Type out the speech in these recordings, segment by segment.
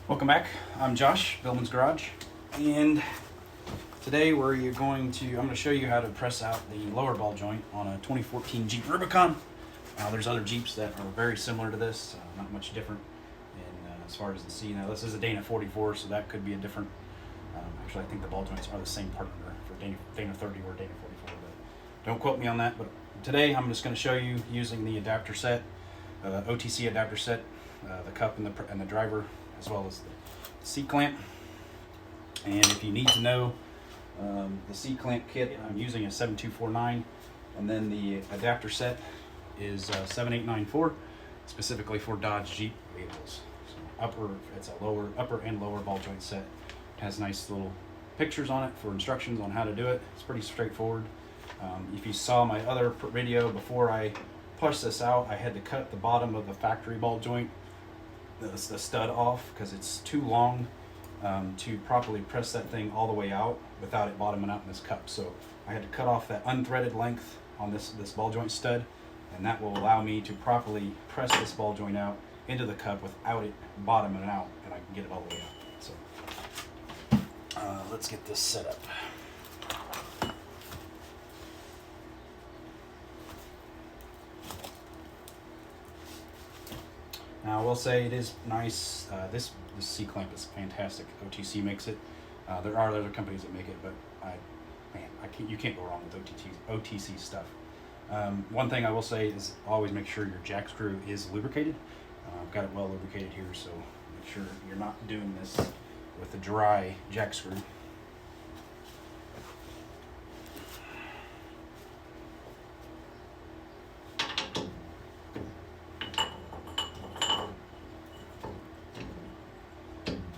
Welcome back. I'm Josh, Billman's Garage, and today I'm going to show you how to press out the lower ball joint on a 2014 Jeep Rubicon. There's other Jeeps that are very similar to this, not much different as far as the C. Now this is a Dana 44, so that could be a different. Actually, I think the ball joints are the same part number for Dana 30 or Dana 44, but don't quote me on that. But today I'm just going to show you using the adapter set, OTC adapter set, the cup and the driver, as well as the C-clamp. And if you need to know, the C-clamp kit, I'm using a 7249, and then the adapter set is 7894, specifically for Dodge Jeep vehicles. So it's a upper and lower ball joint set. It has nice little pictures on it for instructions on how to do it. It's pretty straightforward. If you saw my other video before I pushed this out, I had to cut the bottom of the factory ball joint, the stud off, because it's too long to properly press that thing all the way out without it bottoming out in this cup. So I had to cut off that unthreaded length on this ball joint stud, and that will allow me to properly press this ball joint out into the cup without it bottoming out, and I can get it all the way out. So let's get this set up. Now I will say it is nice. This C-clamp is fantastic. OTC makes it. There are other companies that make it, but you can't go wrong with OTC stuff. One thing I will say is always make sure your jack screw is lubricated. I've got it well lubricated here, so make sure you're not doing this with a dry jack screw.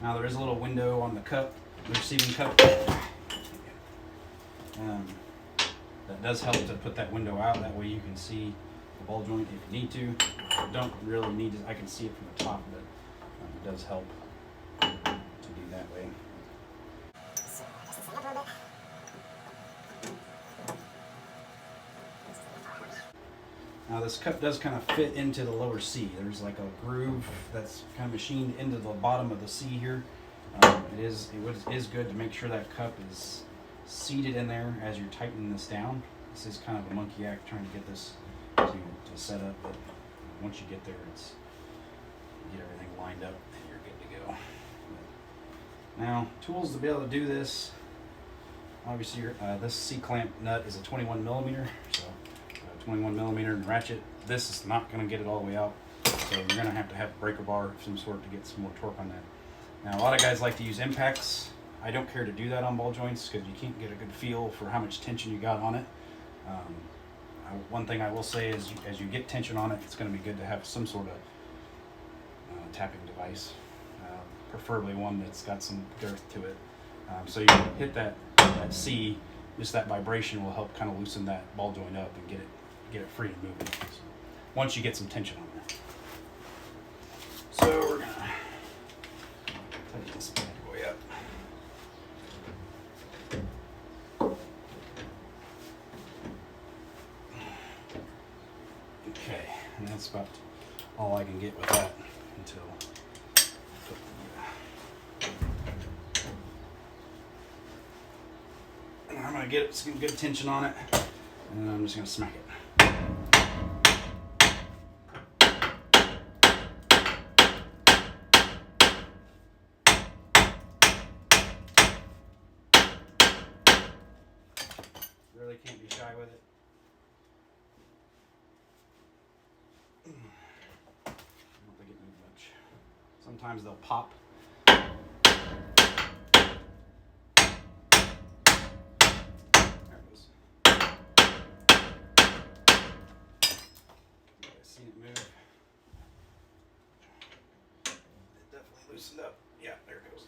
Now there is a little window on the cup, the receiving cup. That does help to put that window out. That way you can see the ball joint if you need to. You don't really need to. I can see it from the top, but it does help to do that way. Now this cup does kind of fit into the lower C. There's like a groove that's kind of machined into the bottom of the C here. It is good to make sure that cup is seated in there as you're tightening this down. This is kind of a monkey act trying to get this to set up, but once you get there, you get everything lined up and you're good to go. Now, tools to be able to do this. Obviously, this C-clamp nut is a 21 millimeter, so 21 millimeter ratchet. This is not going to get it all the way out, so you're going to have a breaker bar of some sort to get some more torque on that. Now, a lot of guys like to use impacts. I don't care to do that on ball joints because you can't get a good feel for how much tension you got on it. One thing I will say is, as you get tension on it, it's going to be good to have some sort of tapping device, preferably one that's got some girth to it. So you hit that C, just that vibration will help kind of loosen that ball joint up and get it free and moving. So once you get some tension on there. So we're gonna tighten this bad boy up. Okay, and that's about all I can get with that until I'm gonna get some good tension on it, and then I'm just gonna smack it. Really can't be shy with it. I don't think it moved much. Sometimes they'll pop. Seen it move. It definitely loosened up. Yeah, there it goes.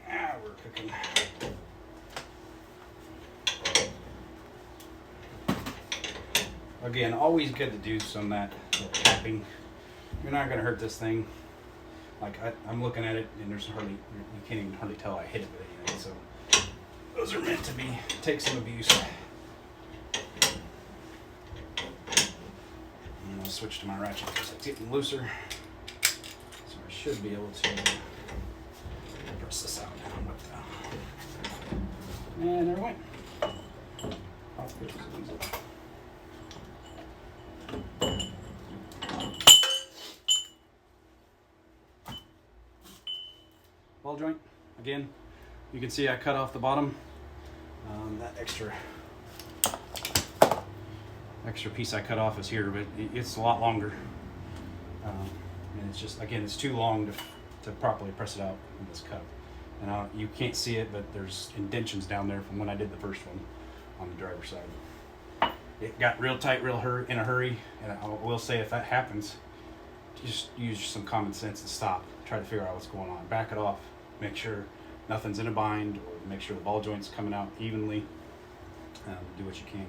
Now we're cooking. Again, always good to do some of that little tapping. You're not going to hurt this thing. Like I'm looking at it, and there's hardly, you can't even hardly tell I hit it with anything. So those are meant to take some abuse. I'll switch to my ratchet because it's getting looser. should be able to press this out now with and there it went. Ball joint, again, you can see I cut off the bottom. That extra piece I cut off is here, but it's a lot longer. And it's just, again, it's too long to properly press it out in this cup. And you can't see it, but there's indentions down there from when I did the first one on the driver's side. It got real tight, in a hurry, and I will say if that happens, just use some common sense and stop. Try to figure out what's going on. Back it off. Make sure nothing's in a bind, or make sure the ball joint's coming out evenly. Do what you can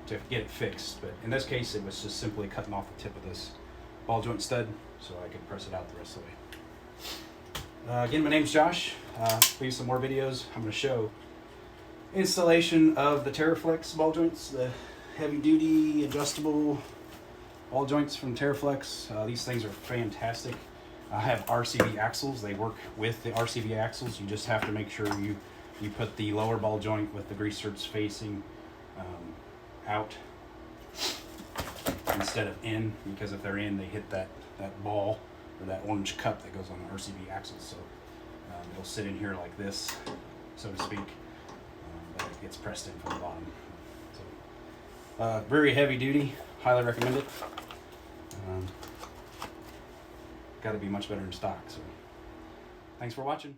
to get it fixed. But in this case, it was just simply cutting off the tip of this ball joint stud so I could press it out the rest of the way. Again, my name's Josh. Leave some more videos. I'm going to show installation of the TerraFlex ball joints, the heavy duty adjustable ball joints from TerraFlex. These things are fantastic. I have RCV axles. They work with the RCV axles. You just have to make sure you put the lower ball joint with the greasers facing out instead of in, because if they're in, they hit that ball or that orange cup that goes on the RCV axle. So it'll sit in here like this, so to speak, but it gets pressed in from the bottom. So very heavy duty, highly recommend it. Got to be much better in stock. So thanks for watching.